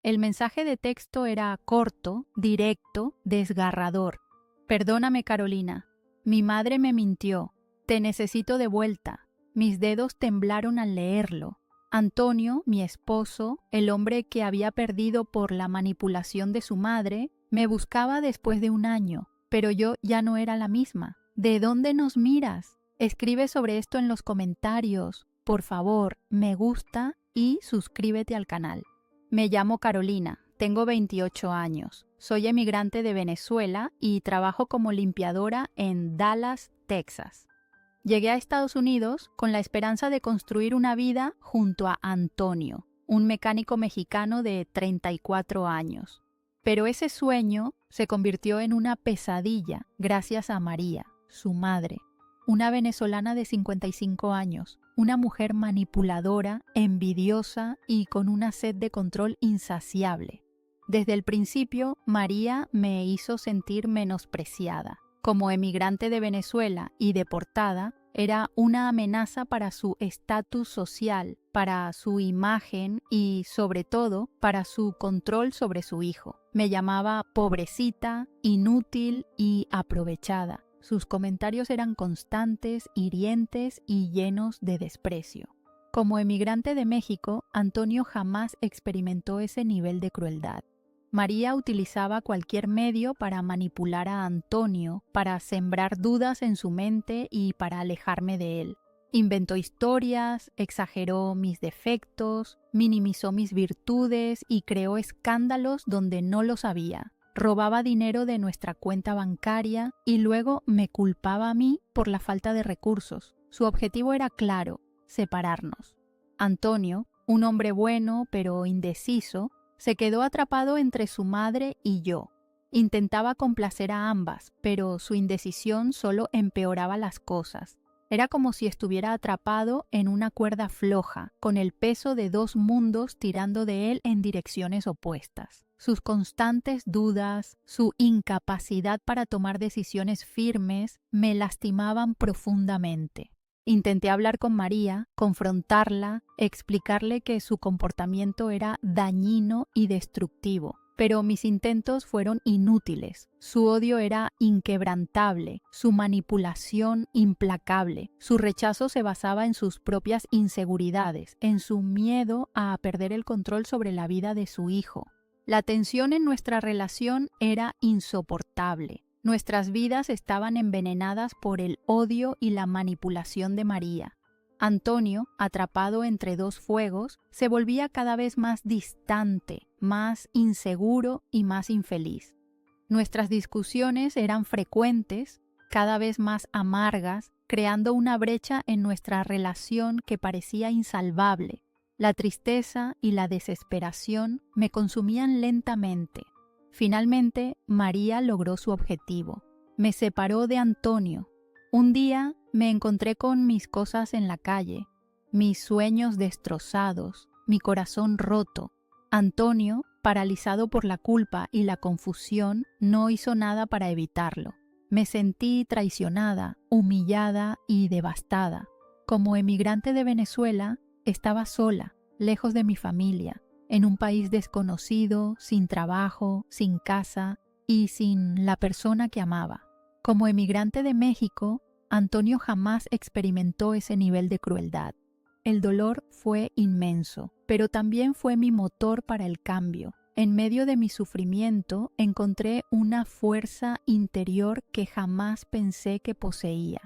El mensaje de texto era corto, directo, desgarrador. Perdóname, Carolina. Mi madre me mintió. Te necesito de vuelta. Mis dedos temblaron al leerlo. Antonio, mi esposo, el hombre que había perdido por la manipulación de su madre, me buscaba después de 1 año, pero yo ya no era la misma. ¿De dónde nos miras? Escribe sobre esto en los comentarios. Por favor, me gusta y suscríbete al canal. Me llamo Carolina, tengo 28 años. Soy emigrante de Venezuela y trabajo como limpiadora en Dallas, Texas. Llegué a Estados Unidos con la esperanza de construir una vida junto a Antonio, un mecánico mexicano de 34 años. Pero ese sueño se convirtió en una pesadilla gracias a María, su madre, una venezolana de 55 años, una mujer manipuladora, envidiosa y con una sed de control insaciable. Desde el principio, María me hizo sentir menospreciada. Como emigrante de Venezuela y deportada, era una amenaza para su estatus social, para su imagen y, sobre todo, para su control sobre su hijo. Me llamaba pobrecita, inútil y aprovechada. Sus comentarios eran constantes, hirientes y llenos de desprecio. Como emigrante de México, Antonio jamás experimentó ese nivel de crueldad. María utilizaba cualquier medio para manipular a Antonio, para sembrar dudas en su mente y para alejarme de él. Inventó historias, exageró mis defectos, minimizó mis virtudes y creó escándalos donde no los había. Robaba dinero de nuestra cuenta bancaria y luego me culpaba a mí por la falta de recursos. Su objetivo era claro: separarnos. Antonio, un hombre bueno pero indeciso, se quedó atrapado entre su madre y yo. Intentaba complacer a ambas, pero su indecisión solo empeoraba las cosas. Era como si estuviera atrapado en una cuerda floja, con el peso de 2 mundos tirando de él en direcciones opuestas. Sus constantes dudas, su incapacidad para tomar decisiones firmes, me lastimaban profundamente. Intenté hablar con María, confrontarla, explicarle que su comportamiento era dañino y destructivo, pero mis intentos fueron inútiles. Su odio era inquebrantable, su manipulación implacable. Su rechazo se basaba en sus propias inseguridades, en su miedo a perder el control sobre la vida de su hijo. La tensión en nuestra relación era insoportable. Nuestras vidas estaban envenenadas por el odio y la manipulación de María. Antonio, atrapado entre 2 fuegos, se volvía cada vez más distante, más inseguro y más infeliz. Nuestras discusiones eran frecuentes, cada vez más amargas, creando una brecha en nuestra relación que parecía insalvable. La tristeza y la desesperación me consumían lentamente. Finalmente, María logró su objetivo. Me separó de Antonio. Un día me encontré con mis cosas en la calle, mis sueños destrozados, mi corazón roto. Antonio, paralizado por la culpa y la confusión, no hizo nada para evitarlo. Me sentí traicionada, humillada y devastada. Como emigrante de Venezuela, estaba sola, lejos de mi familia, en un país desconocido, sin trabajo, sin casa y sin la persona que amaba. Como emigrante de México, Antonio jamás experimentó ese nivel de crueldad. El dolor fue inmenso, pero también fue mi motor para el cambio. En medio de mi sufrimiento encontré una fuerza interior que jamás pensé que poseía.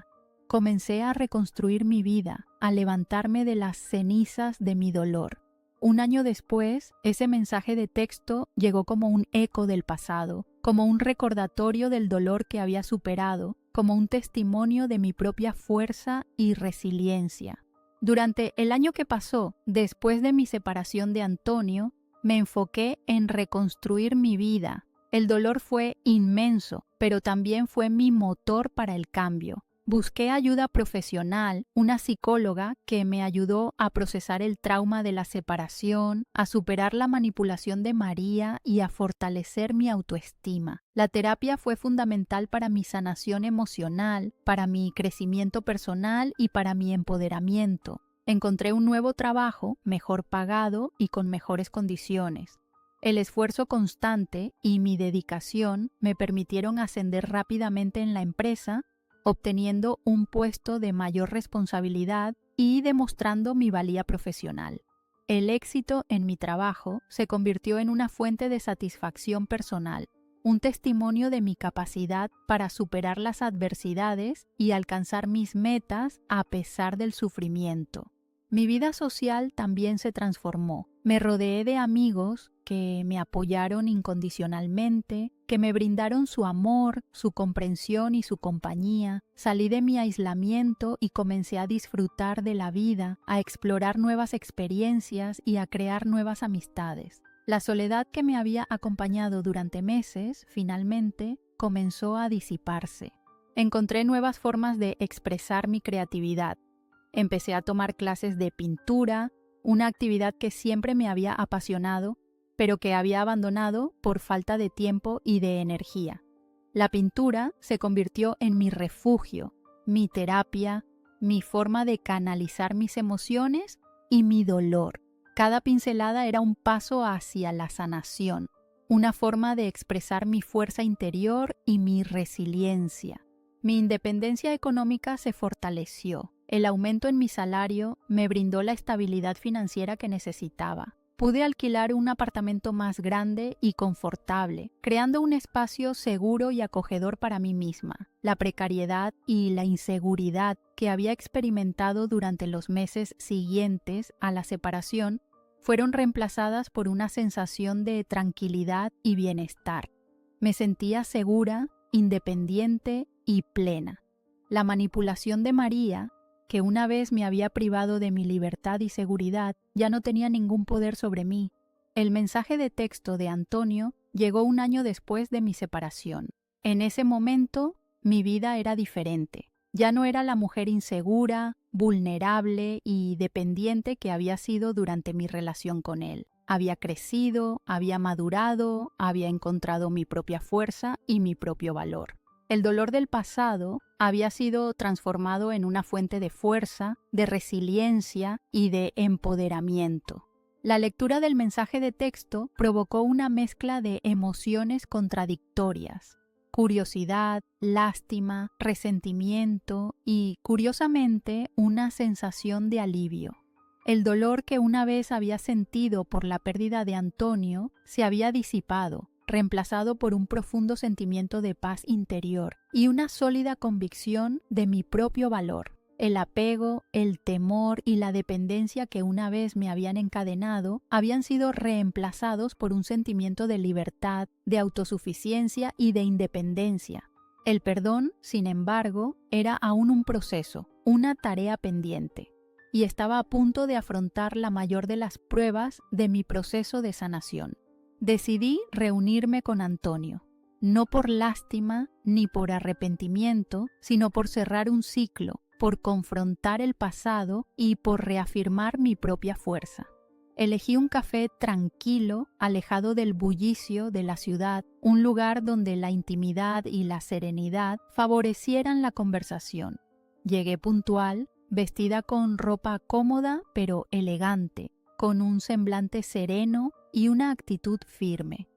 Comencé a reconstruir mi vida, a levantarme de las cenizas de mi dolor. 1 año después, ese mensaje de texto llegó como un eco del pasado, como un recordatorio del dolor que había superado, como un testimonio de mi propia fuerza y resiliencia. Durante el año que pasó, después de mi separación de Antonio, me enfoqué en reconstruir mi vida. El dolor fue inmenso, pero también fue mi motor para el cambio. Busqué ayuda profesional, una psicóloga que me ayudó a procesar el trauma de la separación, a superar la manipulación de María y a fortalecer mi autoestima. La terapia fue fundamental para mi sanación emocional, para mi crecimiento personal y para mi empoderamiento. Encontré un nuevo trabajo, mejor pagado y con mejores condiciones. El esfuerzo constante y mi dedicación me permitieron ascender rápidamente en la empresa, obteniendo un puesto de mayor responsabilidad y demostrando mi valía profesional. El éxito en mi trabajo se convirtió en una fuente de satisfacción personal, un testimonio de mi capacidad para superar las adversidades y alcanzar mis metas a pesar del sufrimiento. Mi vida social también se transformó. Me rodeé de amigos que me apoyaron incondicionalmente, que me brindaron su amor, su comprensión y su compañía. Salí de mi aislamiento y comencé a disfrutar de la vida, a explorar nuevas experiencias y a crear nuevas amistades. La soledad que me había acompañado durante meses, finalmente, comenzó a disiparse. Encontré nuevas formas de expresar mi creatividad. Empecé a tomar clases de pintura, una actividad que siempre me había apasionado, pero que había abandonado por falta de tiempo y de energía. La pintura se convirtió en mi refugio, mi terapia, mi forma de canalizar mis emociones y mi dolor. Cada pincelada era un paso hacia la sanación, una forma de expresar mi fuerza interior y mi resiliencia. Mi independencia económica se fortaleció. El aumento en mi salario me brindó la estabilidad financiera que necesitaba. Pude alquilar un apartamento más grande y confortable, creando un espacio seguro y acogedor para mí misma. La precariedad y la inseguridad que había experimentado durante los meses siguientes a la separación fueron reemplazadas por una sensación de tranquilidad y bienestar. Me sentía segura, independiente y plena. La manipulación de María, que una vez me había privado de mi libertad y seguridad, ya no tenía ningún poder sobre mí. El mensaje de texto de Antonio llegó un año después de mi separación. En ese momento, mi vida era diferente. Ya no era la mujer insegura, vulnerable y dependiente que había sido durante mi relación con él. Había crecido, había madurado, había encontrado mi propia fuerza y mi propio valor. El dolor del pasado había sido transformado en una fuente de fuerza, de resiliencia y de empoderamiento. La lectura del mensaje de texto provocó una mezcla de emociones contradictorias: curiosidad, lástima, resentimiento y, curiosamente, una sensación de alivio. El dolor que una vez había sentido por la pérdida de Antonio se había disipado, reemplazado por un profundo sentimiento de paz interior y una sólida convicción de mi propio valor. El apego, el temor y la dependencia que una vez me habían encadenado habían sido reemplazados por un sentimiento de libertad, de autosuficiencia y de independencia. El perdón, sin embargo, era aún un proceso, una tarea pendiente, y estaba a punto de afrontar la mayor de las pruebas de mi proceso de sanación. Decidí reunirme con Antonio, no por lástima ni por arrepentimiento, sino por cerrar un ciclo, por confrontar el pasado y por reafirmar mi propia fuerza. Elegí un café tranquilo, alejado del bullicio de la ciudad, un lugar donde la intimidad y la serenidad favorecieran la conversación. Llegué puntual, vestida con ropa cómoda pero elegante, con un semblante sereno y una actitud firme.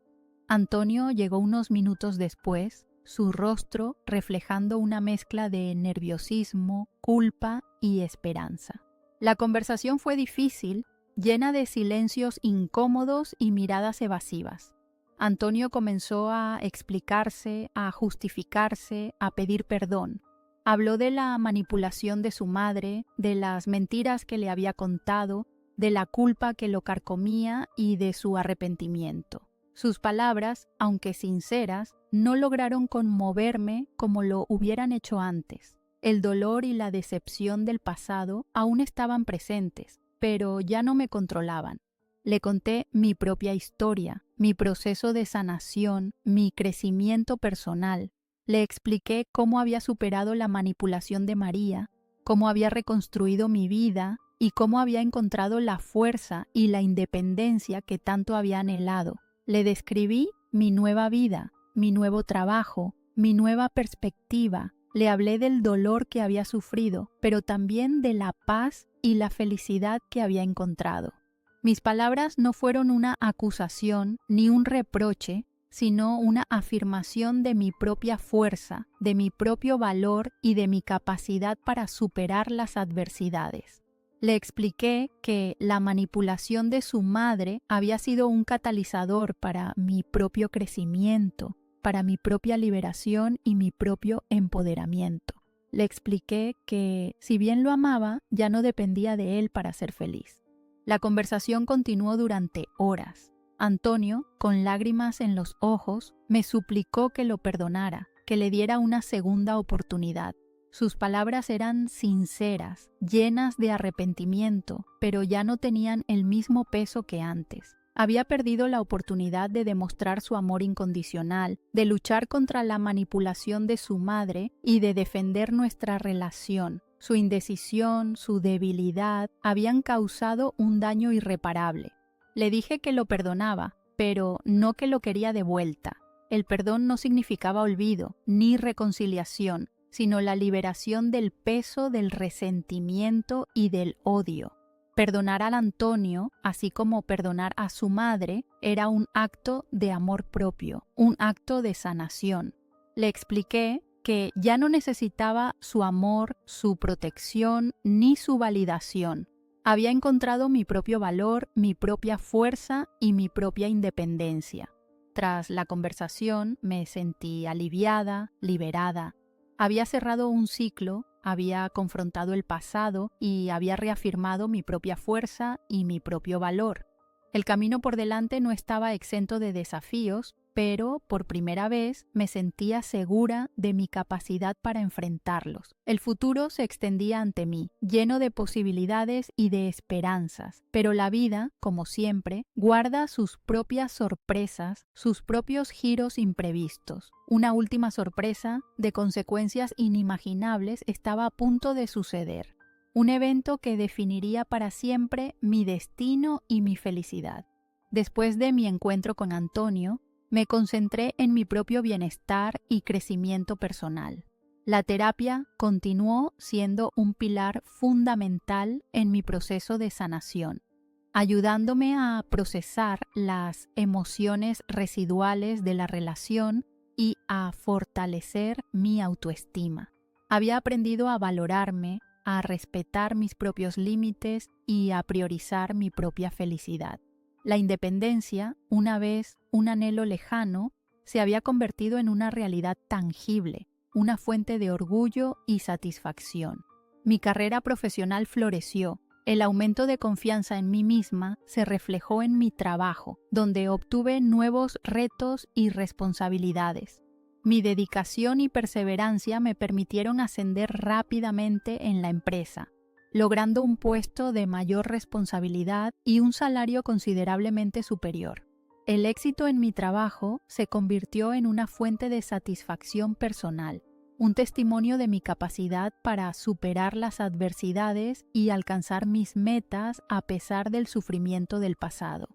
Antonio llegó unos minutos después, su rostro reflejando una mezcla de nerviosismo, culpa y esperanza. La conversación fue difícil, llena de silencios incómodos y miradas evasivas. Antonio comenzó a explicarse, a justificarse, a pedir perdón. Habló de la manipulación de su madre, de las mentiras que le había contado, de la culpa que lo carcomía y de su arrepentimiento. Sus palabras, aunque sinceras, no lograron conmoverme como lo hubieran hecho antes. El dolor y la decepción del pasado aún estaban presentes, pero ya no me controlaban. Le conté mi propia historia, mi proceso de sanación, mi crecimiento personal. Le expliqué cómo había superado la manipulación de María, cómo había reconstruido mi vida y cómo había encontrado la fuerza y la independencia que tanto había anhelado. Le describí mi nueva vida, mi nuevo trabajo, mi nueva perspectiva. Le hablé del dolor que había sufrido, pero también de la paz y la felicidad que había encontrado. Mis palabras no fueron una acusación ni un reproche, sino una afirmación de mi propia fuerza, de mi propio valor y de mi capacidad para superar las adversidades. Le expliqué que la manipulación de su madre había sido un catalizador para mi propio crecimiento, para mi propia liberación y mi propio empoderamiento. Le expliqué que, si bien lo amaba, ya no dependía de él para ser feliz. La conversación continuó durante horas. Antonio, con lágrimas en los ojos, me suplicó que lo perdonara, que le diera una segunda oportunidad. Sus palabras eran sinceras, llenas de arrepentimiento, pero ya no tenían el mismo peso que antes. Había perdido la oportunidad de demostrar su amor incondicional, de luchar contra la manipulación de su madre y de defender nuestra relación. Su indecisión, su debilidad, habían causado un daño irreparable. Le dije que lo perdonaba, pero no que lo quería de vuelta. El perdón no significaba olvido, ni reconciliación, sino la liberación del peso del resentimiento y del odio. Perdonar al Antonio, así como perdonar a su madre, era un acto de amor propio, un acto de sanación. Le expliqué que ya no necesitaba su amor, su protección, ni su validación. Había encontrado mi propio valor, mi propia fuerza y mi propia independencia. Tras la conversación me sentí aliviada, liberada. Había cerrado un ciclo, había confrontado el pasado y había reafirmado mi propia fuerza y mi propio valor. El camino por delante no estaba exento de desafíos, pero por primera vez me sentía segura de mi capacidad para enfrentarlos. El futuro se extendía ante mí, lleno de posibilidades y de esperanzas, pero la vida, como siempre, guarda sus propias sorpresas, sus propios giros imprevistos. Una última sorpresa, de consecuencias inimaginables, estaba a punto de suceder. Un evento que definiría para siempre mi destino y mi felicidad. Después de mi encuentro con Antonio, me concentré en mi propio bienestar y crecimiento personal. La terapia continuó siendo un pilar fundamental en mi proceso de sanación, ayudándome a procesar las emociones residuales de la relación y a fortalecer mi autoestima. Había aprendido a valorarme, a respetar mis propios límites y a priorizar mi propia felicidad. La independencia, una vez un anhelo lejano, se había convertido en una realidad tangible, una fuente de orgullo y satisfacción. Mi carrera profesional floreció. El aumento de confianza en mí misma se reflejó en mi trabajo, donde obtuve nuevos retos y responsabilidades. Mi dedicación y perseverancia me permitieron ascender rápidamente en la empresa, logrando un puesto de mayor responsabilidad y un salario considerablemente superior. El éxito en mi trabajo se convirtió en una fuente de satisfacción personal, un testimonio de mi capacidad para superar las adversidades y alcanzar mis metas a pesar del sufrimiento del pasado.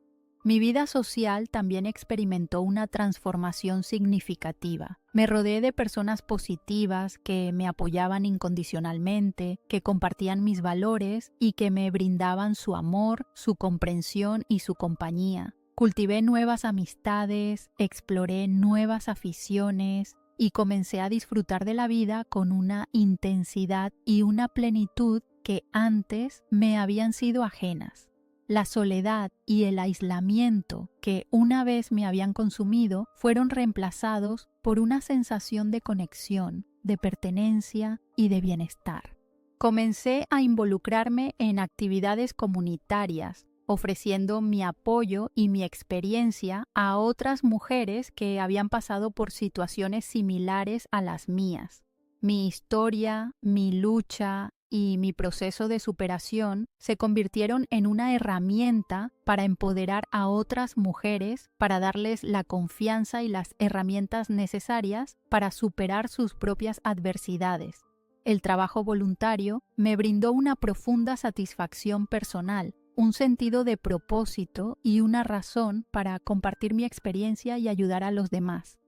Mi vida social también experimentó una transformación significativa. Me rodeé de personas positivas que me apoyaban incondicionalmente, que compartían mis valores y que me brindaban su amor, su comprensión y su compañía. Cultivé nuevas amistades, exploré nuevas aficiones y comencé a disfrutar de la vida con una intensidad y una plenitud que antes me habían sido ajenas. La soledad y el aislamiento que una vez me habían consumido fueron reemplazados por una sensación de conexión, de pertenencia y de bienestar. Comencé a involucrarme en actividades comunitarias, ofreciendo mi apoyo y mi experiencia a otras mujeres que habían pasado por situaciones similares a las mías. Mi historia, mi lucha y mi proceso de superación se convirtieron en una herramienta para empoderar a otras mujeres, para darles la confianza y las herramientas necesarias para superar sus propias adversidades. El trabajo voluntario me brindó una profunda satisfacción personal, un sentido de propósito y una razón para compartir mi experiencia y ayudar a los demás.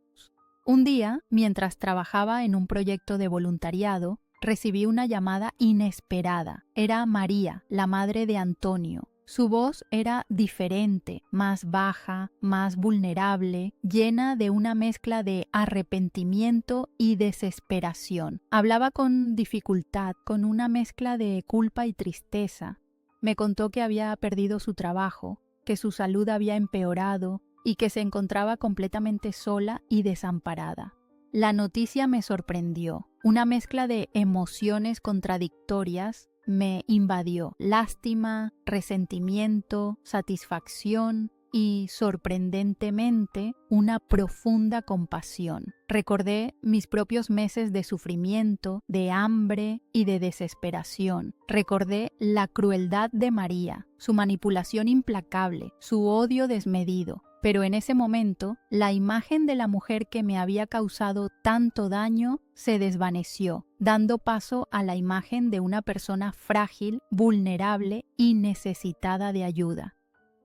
Un día, mientras trabajaba en un proyecto de voluntariado, recibí una llamada inesperada. Era María, la madre de Antonio. Su voz era diferente, más baja, más vulnerable, llena de una mezcla de arrepentimiento y desesperación. Hablaba con dificultad, con una mezcla de culpa y tristeza. Me contó que había perdido su trabajo, que su salud había empeorado y que se encontraba completamente sola y desamparada. La noticia me sorprendió. Una mezcla de emociones contradictorias me invadió: lástima, resentimiento, satisfacción y, sorprendentemente, una profunda compasión. Recordé mis propios meses de sufrimiento, de hambre y de desesperación. Recordé la crueldad de María, su manipulación implacable, su odio desmedido. Pero en ese momento, la imagen de la mujer que me había causado tanto daño se desvaneció, dando paso a la imagen de una persona frágil, vulnerable y necesitada de ayuda.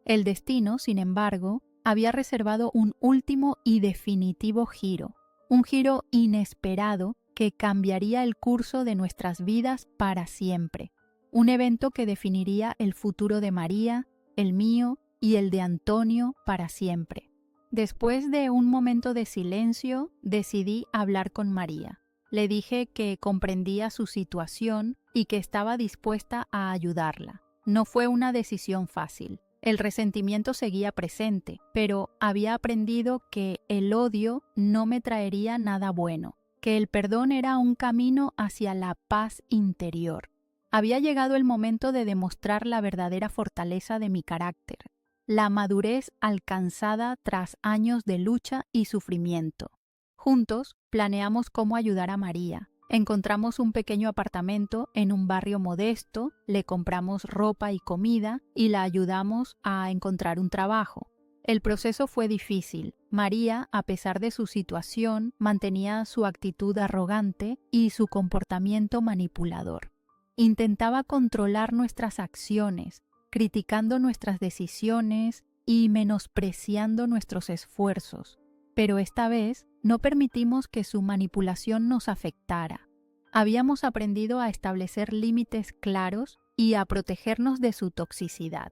El destino, sin embargo, había reservado un último y definitivo giro, un giro inesperado que cambiaría el curso de nuestras vidas para siempre, un evento que definiría el futuro de María, el mío y el de Antonio para siempre. Después de un momento de silencio, decidí hablar con María. Le dije que comprendía su situación y que estaba dispuesta a ayudarla. No fue una decisión fácil. El resentimiento seguía presente, pero había aprendido que el odio no me traería nada bueno, que el perdón era un camino hacia la paz interior. Había llegado el momento de demostrar la verdadera fortaleza de mi carácter, la madurez alcanzada tras años de lucha y sufrimiento. Juntos planeamos cómo ayudar a María. Encontramos un pequeño apartamento en un barrio modesto, le compramos ropa y comida y la ayudamos a encontrar un trabajo. El proceso fue difícil. María, a pesar de su situación, mantenía su actitud arrogante y su comportamiento manipulador. Intentaba controlar nuestras acciones, criticando nuestras decisiones y menospreciando nuestros esfuerzos. Pero esta vez no permitimos que su manipulación nos afectara. Habíamos aprendido a establecer límites claros y a protegernos de su toxicidad.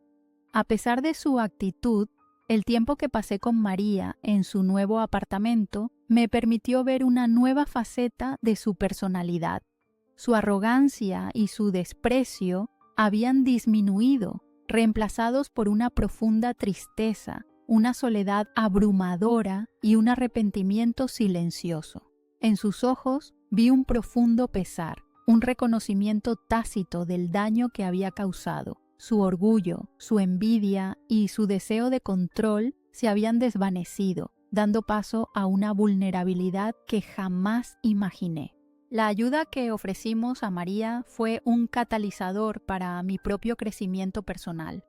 A pesar de su actitud, el tiempo que pasé con María en su nuevo apartamento me permitió ver una nueva faceta de su personalidad. Su arrogancia y su desprecio habían disminuido, reemplazados por una profunda tristeza, una soledad abrumadora y un arrepentimiento silencioso. En sus ojos vi un profundo pesar, un reconocimiento tácito del daño que había causado. Su orgullo, su envidia y su deseo de control se habían desvanecido, dando paso a una vulnerabilidad que jamás imaginé. La ayuda que ofrecimos a María fue un catalizador para mi propio crecimiento personal.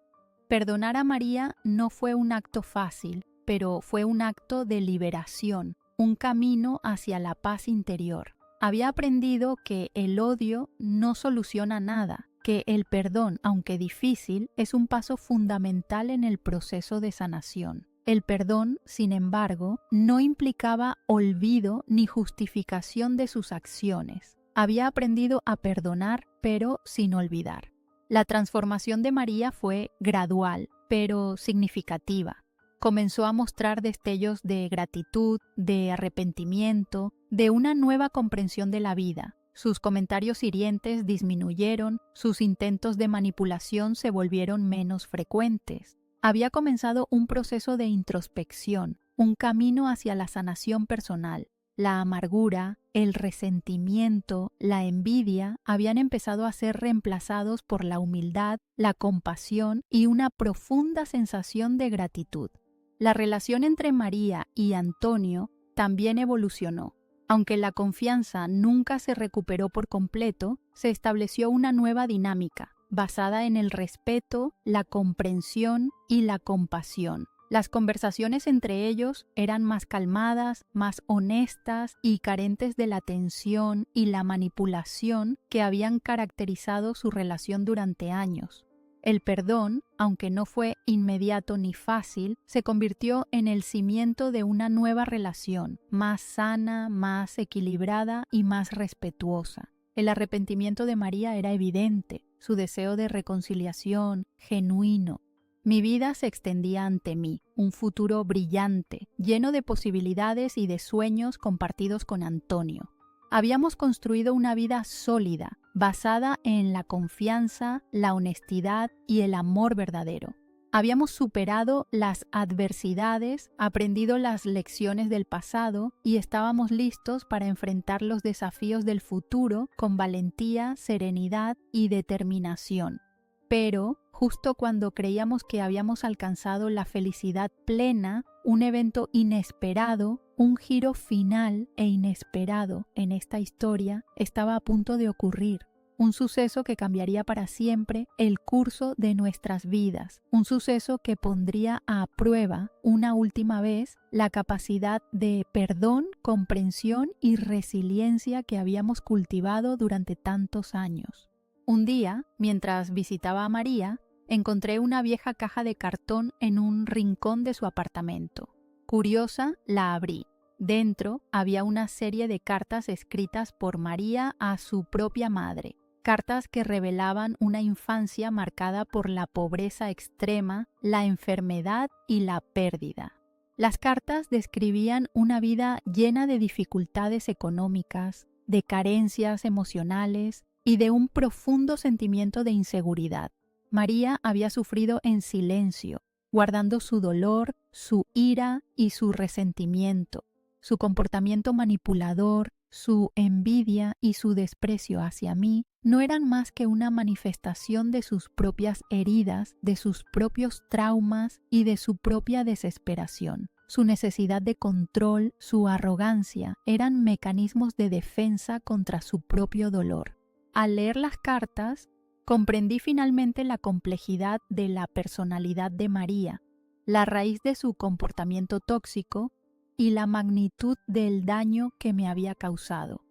Perdonar a María no fue un acto fácil, pero fue un acto de liberación, un camino hacia la paz interior. Había aprendido que el odio no soluciona nada, que el perdón, aunque difícil, es un paso fundamental en el proceso de sanación. El perdón, sin embargo, no implicaba olvido ni justificación de sus acciones. Había aprendido a perdonar, pero sin olvidar. La transformación de María fue gradual, pero significativa. Comenzó a mostrar destellos de gratitud, de arrepentimiento, de una nueva comprensión de la vida. Sus comentarios hirientes disminuyeron, sus intentos de manipulación se volvieron menos frecuentes. Había comenzado un proceso de introspección, un camino hacia la sanación personal. La amargura, el resentimiento, la envidia habían empezado a ser reemplazados por la humildad, la compasión y una profunda sensación de gratitud. La relación entre María y Antonio también evolucionó. Aunque la confianza nunca se recuperó por completo, se estableció una nueva dinámica, basada en el respeto, la comprensión y la compasión. Las conversaciones entre ellos eran más calmadas, más honestas y carentes de la tensión y la manipulación que habían caracterizado su relación durante años. El perdón, aunque no fue inmediato ni fácil, se convirtió en el cimiento de una nueva relación, más sana, más equilibrada y más respetuosa. El arrepentimiento de María era evidente. su deseo de reconciliación, genuino. Mi vida se extendía ante mí, un futuro brillante, lleno de posibilidades y de sueños compartidos con Antonio. Habíamos construido una vida sólida, basada en la confianza, la honestidad y el amor verdadero. Habíamos superado las adversidades, aprendido las lecciones del pasado y estábamos listos para enfrentar los desafíos del futuro con valentía, serenidad y determinación. Pero, justo cuando creíamos que habíamos alcanzado la felicidad plena, un evento inesperado, un giro final e inesperado en esta historia estaba a punto de ocurrir. Un suceso que cambiaría para siempre el curso de nuestras vidas, un suceso que pondría a prueba una última vez la capacidad de perdón, comprensión y resiliencia que habíamos cultivado durante tantos años. Un día, mientras visitaba a María, encontré una vieja caja de cartón en un rincón de su apartamento. Curiosa, la abrí. Dentro había una serie de cartas escritas por María a su propia madre. Cartas que revelaban una infancia marcada por la pobreza extrema, la enfermedad y la pérdida. Las cartas describían una vida llena de dificultades económicas, de carencias emocionales y de un profundo sentimiento de inseguridad. María había sufrido en silencio, guardando su dolor, su ira y su resentimiento, su comportamiento manipulador, su envidia y su desprecio hacia mí no eran más que una manifestación de sus propias heridas, de sus propios traumas y de su propia desesperación. Su necesidad de control, su arrogancia, eran mecanismos de defensa contra su propio dolor. Al leer las cartas, comprendí finalmente la complejidad de la personalidad de María, la raíz de su comportamiento tóxico y la magnitud del daño que me había causado.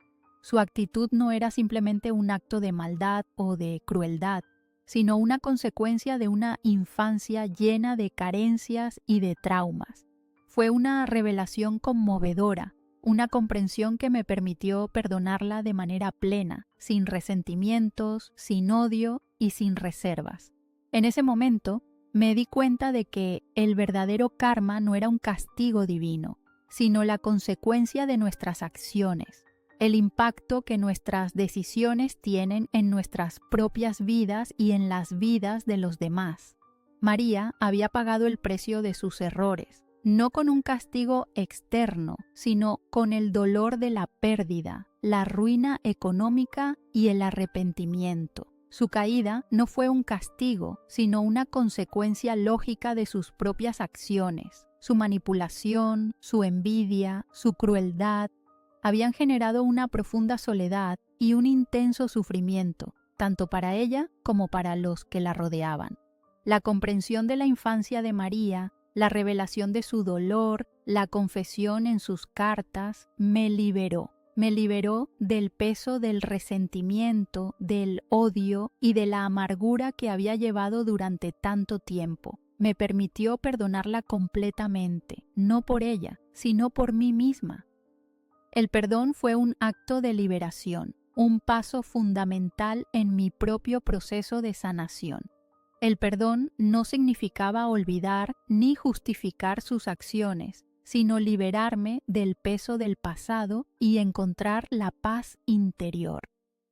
Su actitud no era simplemente un acto de maldad o de crueldad, sino una consecuencia de una infancia llena de carencias y de traumas. Fue una revelación conmovedora, una comprensión que me permitió perdonarla de manera plena, sin resentimientos, sin odio y sin reservas. En ese momento me di cuenta de que el verdadero karma no era un castigo divino, sino la consecuencia de nuestras acciones, el impacto que nuestras decisiones tienen en nuestras propias vidas y en las vidas de los demás. María había pagado el precio de sus errores, no con un castigo externo, sino con el dolor de la pérdida, la ruina económica y el arrepentimiento. Su caída no fue un castigo, sino una consecuencia lógica de sus propias acciones. Su manipulación, su envidia, su crueldad, habían generado una profunda soledad y un intenso sufrimiento, tanto para ella como para los que la rodeaban. La comprensión de la infancia de María, la revelación de su dolor, la confesión en sus cartas, me liberó. Me liberó del peso del resentimiento, del odio y de la amargura que había llevado durante tanto tiempo. Me permitió perdonarla completamente, no por ella, sino por mí misma. El perdón fue un acto de liberación, un paso fundamental en mi propio proceso de sanación. El perdón no significaba olvidar ni justificar sus acciones, sino liberarme del peso del pasado y encontrar la paz interior.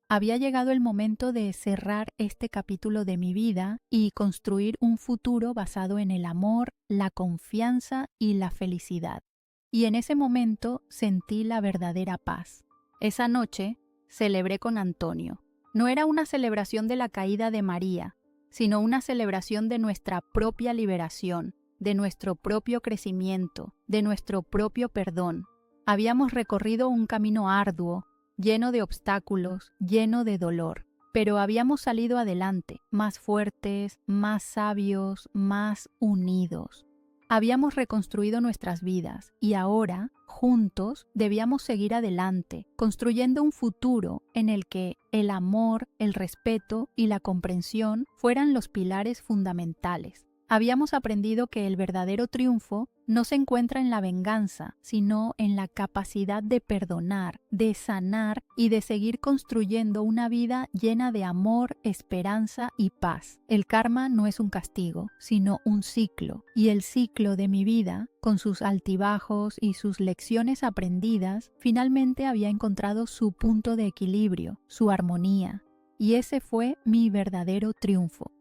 Había llegado el momento de cerrar este capítulo de mi vida y construir un futuro basado en el amor, la confianza y la felicidad. Y en ese momento sentí la verdadera paz. Esa noche celebré con Antonio. No era una celebración de la caída de María, sino una celebración de nuestra propia liberación, de nuestro propio crecimiento, de nuestro propio perdón. Habíamos recorrido un camino arduo, lleno de obstáculos, lleno de dolor, pero habíamos salido adelante, más fuertes, más sabios, más unidos. Habíamos reconstruido nuestras vidas y ahora, juntos, debíamos seguir adelante, construyendo un futuro en el que el amor, el respeto y la comprensión fueran los pilares fundamentales. Habíamos aprendido que el verdadero triunfo no se encuentra en la venganza, sino en la capacidad de perdonar, de sanar y de seguir construyendo una vida llena de amor, esperanza y paz. El karma no es un castigo, sino un ciclo, y el ciclo de mi vida, con sus altibajos y sus lecciones aprendidas, finalmente había encontrado su punto de equilibrio, su armonía, y ese fue mi verdadero triunfo.